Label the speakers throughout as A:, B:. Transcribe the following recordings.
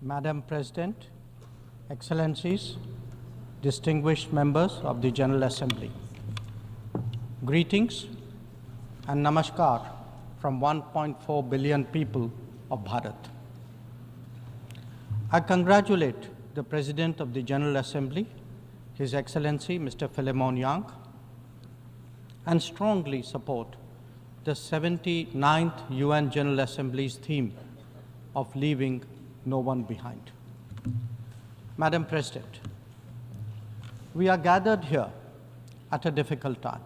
A: Madam President, Excellencies, distinguished members of the General Assembly, greetings and namaskar from 1.4 billion people of Bharat. I congratulate the President of the General Assembly, His Excellency Mr. Philemon Yang, and strongly support the 79th UN General Assembly's theme of leaving no one behind. Madam President, we are gathered here at a difficult time.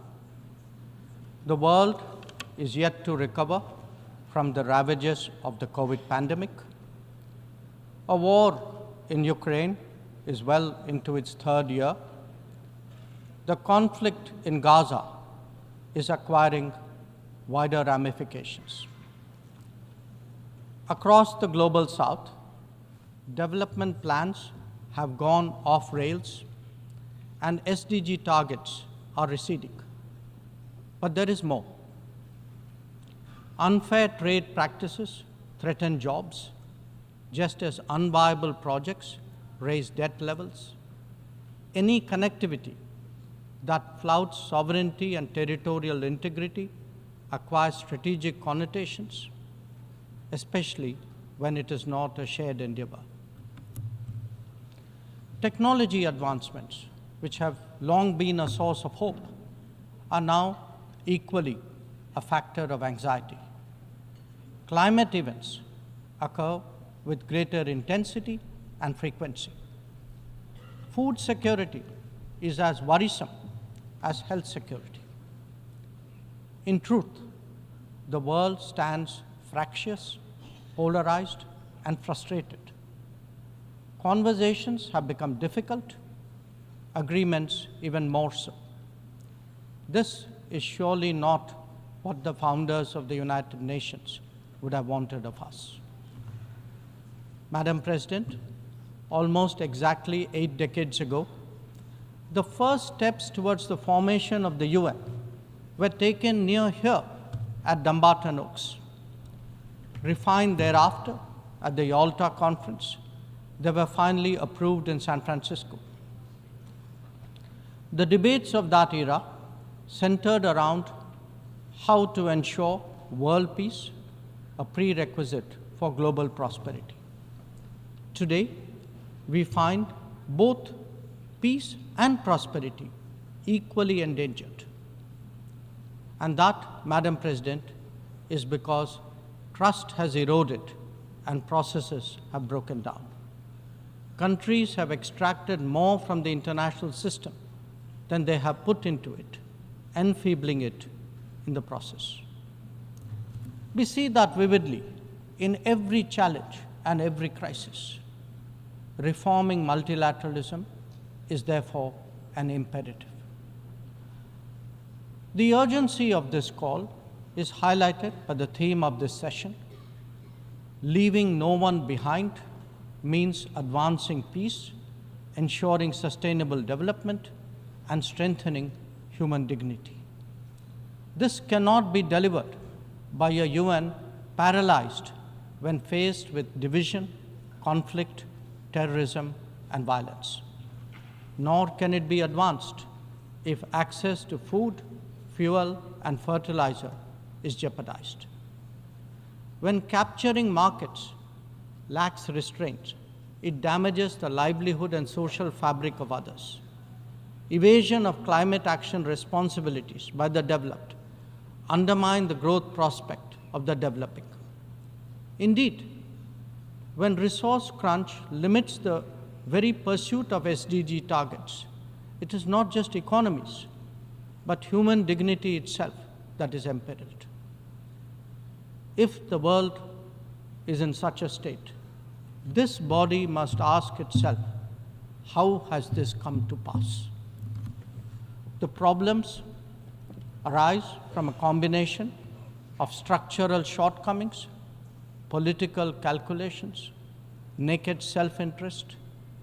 A: The world is yet to recover from the ravages of the COVID pandemic. A war in Ukraine is well into its third year. The conflict in Gaza is acquiring wider ramifications. Across the global south, development plans have gone off rails and SDG targets are receding. But there is more. Unfair trade practices threaten jobs, just as unviable projects raise debt levels. Any connectivity that flouts sovereignty and territorial integrity acquires strategic connotations, especially when it is not a shared endeavor. Technology advancements, which have long been a source of hope, are now equally a factor of anxiety. Climate events occur with greater intensity and frequency. Food security is as worrisome as health security. In truth, the world stands fractious, polarized, and frustrated. Conversations have become difficult, agreements even more so. This is surely not what the founders of the United Nations would have wanted of us. Madam President, almost exactly 8 decades ago, the first steps towards the formation of the UN were taken near here at Dumbarton Oaks. Refined thereafter at the Yalta Conference, they were finally approved in San Francisco. The debates of that era centered around how to ensure world peace, a prerequisite for global prosperity. Today, we find both peace and prosperity equally endangered. And that, Madam President, is because trust has eroded and processes have broken down. Countries have extracted more from the international system than they have put into it, enfeebling it in the process. We see that vividly in every challenge and every crisis. Reforming multilateralism is therefore an imperative. The urgency of this call is highlighted by the theme of this session. Leaving no one behind means advancing peace, ensuring sustainable development, and strengthening human dignity. This cannot be delivered by a UN paralyzed when faced with division, conflict, terrorism, and violence. Nor can it be advanced if access to food, fuel, and fertilizer is jeopardized. When capturing markets lacks restraint, it damages the livelihood and social fabric of others. Evasion of climate action responsibilities by the developed undermine the growth prospect of the developing. Indeed, when resource crunch limits the very pursuit of SDG targets, it is not just economies, but human dignity itself that is imperiled. If the world is in such a state, this body must ask itself, how has this come to pass? The problems arise from a combination of structural shortcomings, political calculations, naked self-interest,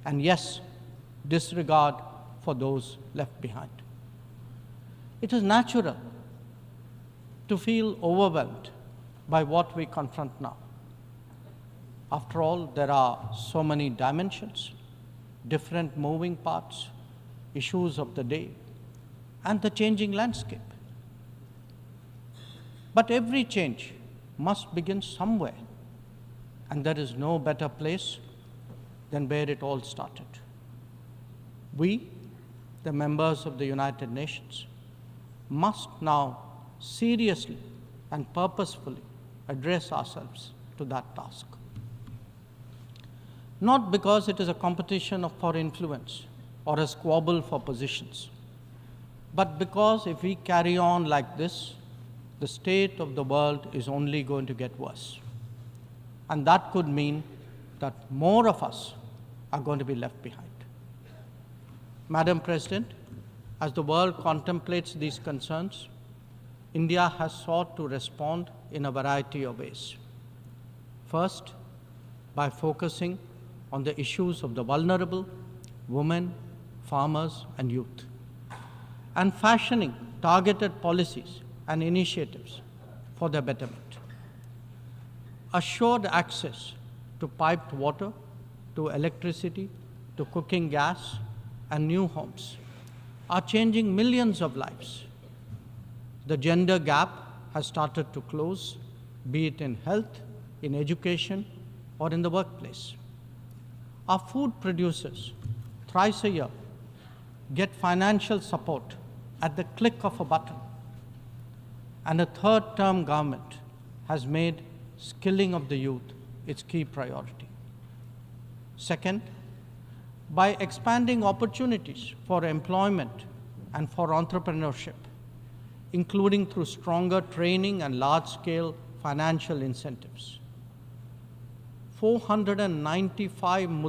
A: and yes, disregard for those left behind. It is natural to feel overwhelmed by what we confront now. After all, there are so many dimensions, different moving parts, issues of the day, and the changing landscape. But every change must begin somewhere, and there is no better place than where it all started. We, the members of the United Nations, must now seriously and purposefully address ourselves to that task. Not because it is a competition for influence or a squabble for positions, but because if we carry on like this, the state of the world is only going to get worse. And that could mean that more of us are going to be left behind. Madam President, as the world contemplates these concerns, India has sought to respond in a variety of ways. First, by focusing on the issues of the vulnerable, women, farmers, and youth, and fashioning targeted policies and initiatives for their betterment. Assured access to piped water, to electricity, to cooking gas, and new homes are changing millions of lives. The gender gap has started to close, be it in health, in education, or in the workplace. Our food producers, thrice a year, get financial support at the click of a button. And a third-term government has made skilling of the youth its key priority. Second, by expanding opportunities for employment and for entrepreneurship, including through stronger training and large-scale financial incentives. 495 million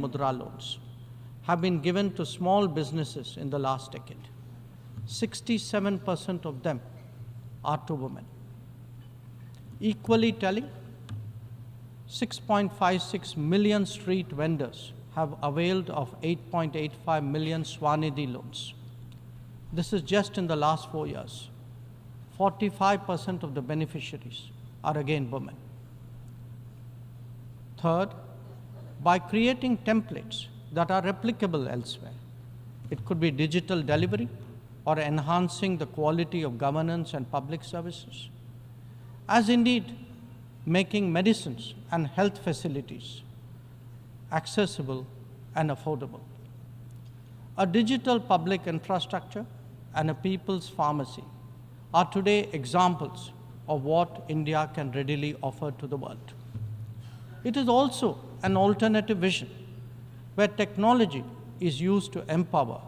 A: mudra loans have been given to small businesses in the last decade. 67% of them are to women. Equally telling, 6.56 million street vendors have availed of 8.85 million Swanidhi loans. This is just in the last 4 years. 45% of the beneficiaries are again women. Third, by creating templates that are replicable elsewhere. It could be digital delivery or enhancing the quality of governance and public services, as indeed making medicines and health facilities accessible and affordable. A digital public infrastructure and a people's pharmacy are today examples of what India can readily offer to the world. It is also an alternative vision where technology is used to empower,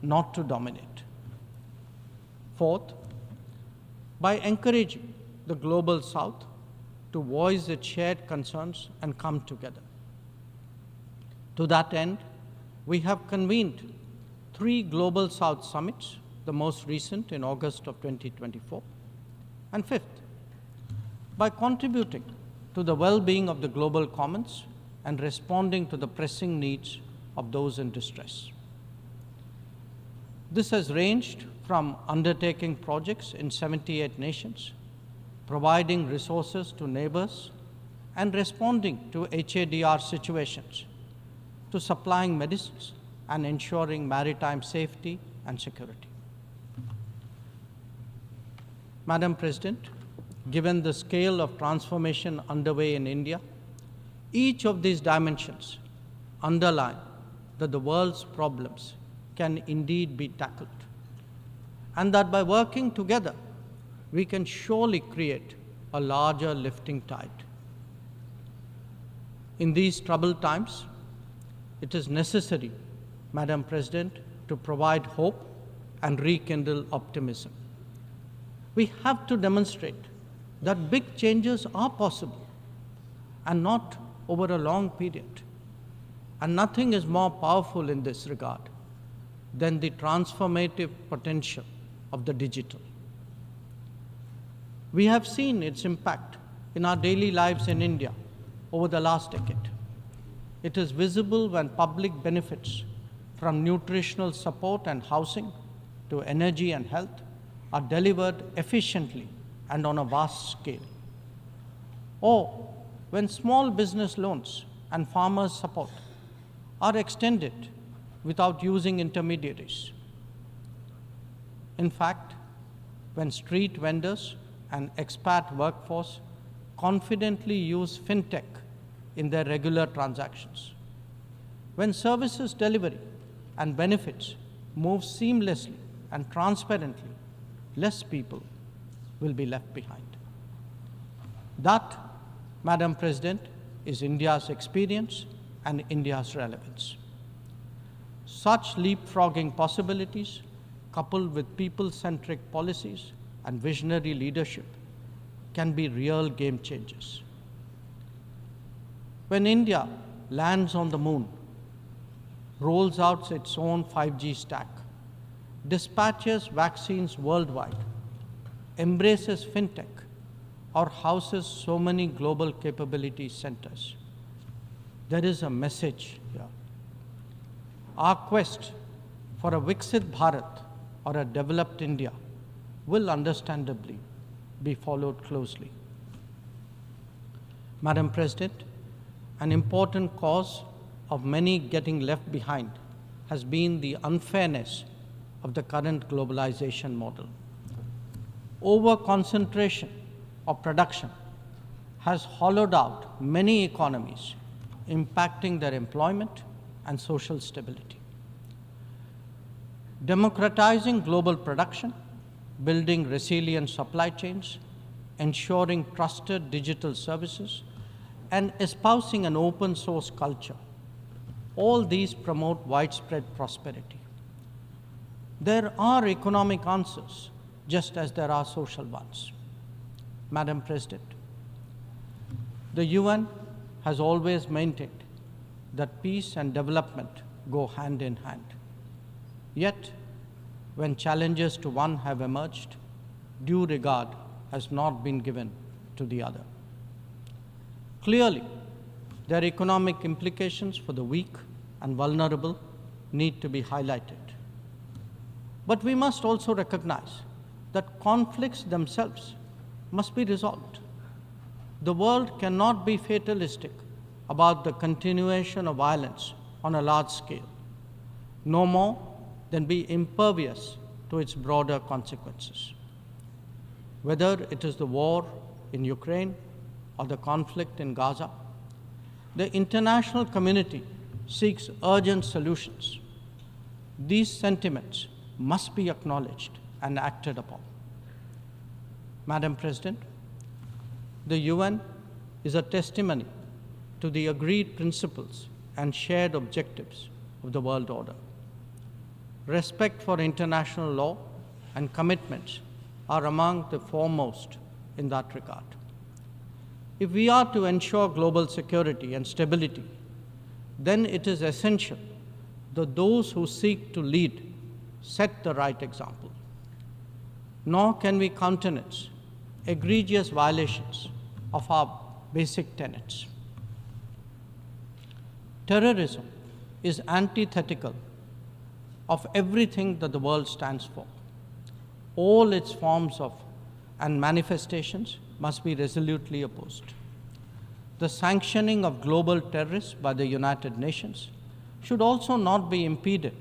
A: not to dominate. Fourth, by encouraging the Global South to voice its shared concerns and come together. To that end, we have convened 3 Global South summits, the most recent in August of 2024. And fifth, by contributing to the well-being of the global commons and responding to the pressing needs of those in distress. This has ranged from undertaking projects in 78 nations, providing resources to neighbors, and responding to HADR situations, to supplying medicines and ensuring maritime safety and security. Madam President, given the scale of transformation underway in India, each of these dimensions underline that the world's problems can indeed be tackled, and that by working together, we can surely create a larger lifting tide. In these troubled times, it is necessary, Madam President, to provide hope and rekindle optimism. We have to demonstrate that big changes are possible and not over a long period. And nothing is more powerful in this regard than the transformative potential of the digital. We have seen its impact in our daily lives in India over the last decade. It is visible when public benefits from nutritional support and housing to energy and health are delivered efficiently and on a vast scale. or when small business loans and farmers' support are extended without using intermediaries. In fact, when street vendors and expat workforce confidently use fintech in their regular transactions, when services delivery and benefits move seamlessly and transparently, less people will be left behind. That, Madam President, is India's experience and India's relevance. Such leapfrogging possibilities, coupled with people-centric policies and visionary leadership, can be real game changers. When India lands on the moon, rolls out its own 5G stack, dispatches vaccines worldwide, embraces fintech, or houses so many global capability centers, there is a message here. Our quest for a Viksit Bharat or a developed India will understandably be followed closely. Madam President, an important cause of many getting left behind has been the unfairness of the current globalization model. Over-concentration of production has hollowed out many economies, impacting their employment and social stability. Democratizing global production, building resilient supply chains, ensuring trusted digital services, and espousing an open source culture, all these promote widespread prosperity. There are economic answers, just as there are social ones. Madam President, the UN has always maintained that peace and development go hand in hand. Yet, when challenges to one have emerged, due regard has not been given to the other. Clearly, their economic implications for the weak and vulnerable need to be highlighted. But we must also recognize that conflicts themselves must be resolved. The world cannot be fatalistic about the continuation of violence on a large scale, no more than be impervious to its broader consequences. Whether it is the war in Ukraine or the conflict in Gaza, the international community seeks urgent solutions. These sentiments must be acknowledged and acted upon. Madam President, the UN is a testimony to the agreed principles and shared objectives of the world order. Respect for international law and commitments are among the foremost in that regard. If we are to ensure global security and stability, then it is essential that those who seek to lead set the right example. Nor can we countenance egregious violations of our basic tenets. Terrorism is antithetical of everything that the world stands for. All its forms of and manifestations must be resolutely opposed. The sanctioning of global terrorists by the United Nations should also not be impeded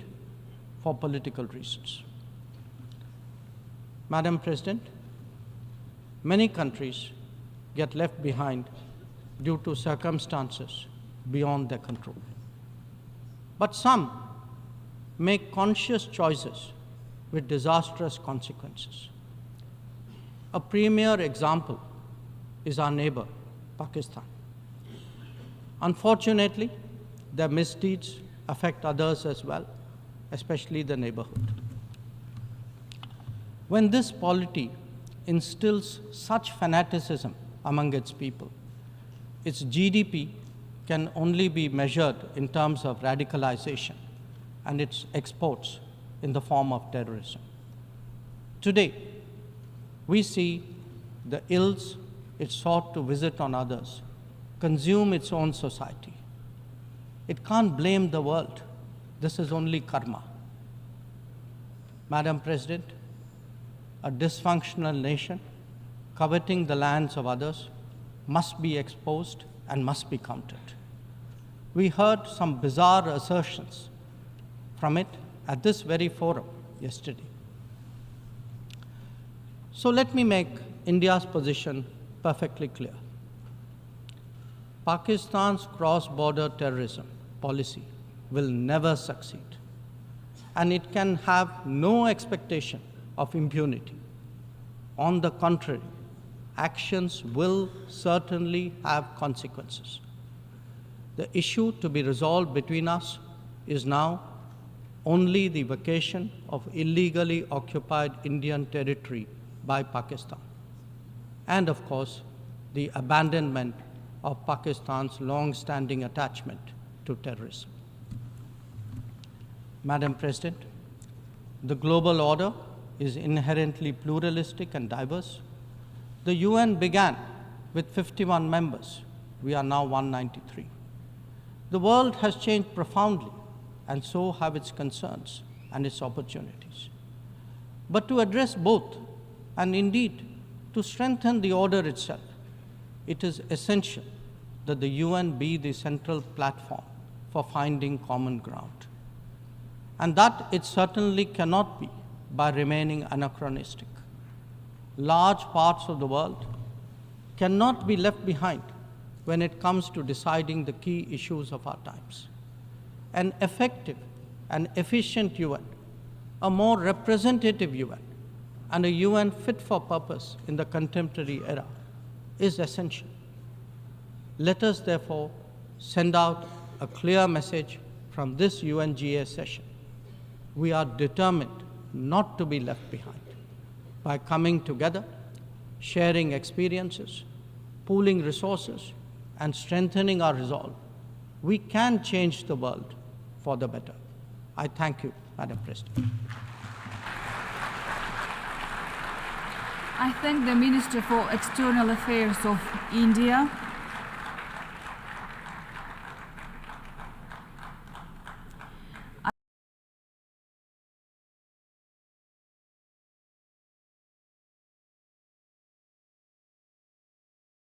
A: for political reasons. Madam President, many countries get left behind due to circumstances beyond their control. But some make conscious choices with disastrous consequences. A premier example is our neighbor, Pakistan. Unfortunately, their misdeeds affect others as well, especially the neighborhood. When this polity instills such fanaticism among its people, its GDP can only be measured in terms of radicalization and its exports in the form of terrorism. Today, we see the ills it sought to visit on others consume its own society. It can't blame the world. This is only karma. Madam President, a dysfunctional nation coveting the lands of others must be exposed and must be countered. We heard some bizarre assertions from it at this very forum yesterday. So let me make India's position perfectly clear. Pakistan's cross-border terrorism policy will never succeed, and it can have no expectation of impunity. On the contrary, actions will certainly have consequences. The issue to be resolved between us is now only the vacation of illegally occupied Indian territory by Pakistan, and of course, the abandonment of Pakistan's long-standing attachment to terrorism. Madam President, the global order is inherently pluralistic and diverse. The UN began with 51 members. We are now 193. The world has changed profoundly, and so have its concerns and its opportunities. But to address both, and indeed to strengthen the order itself, it is essential that the UN be the central platform for finding common ground. And that it certainly cannot be by remaining anachronistic. Large parts of the world cannot be left behind when it comes to deciding the key issues of our times. An effective and efficient UN, a more representative UN, and a UN fit for purpose in the contemporary era is essential. Let us therefore send out a clear message from this UNGA session. We are determined not to be left behind. By coming together, sharing experiences, pooling resources, and strengthening our resolve, we can change the world for the better. I thank you, Madam President.
B: I thank the Minister for External Affairs of India,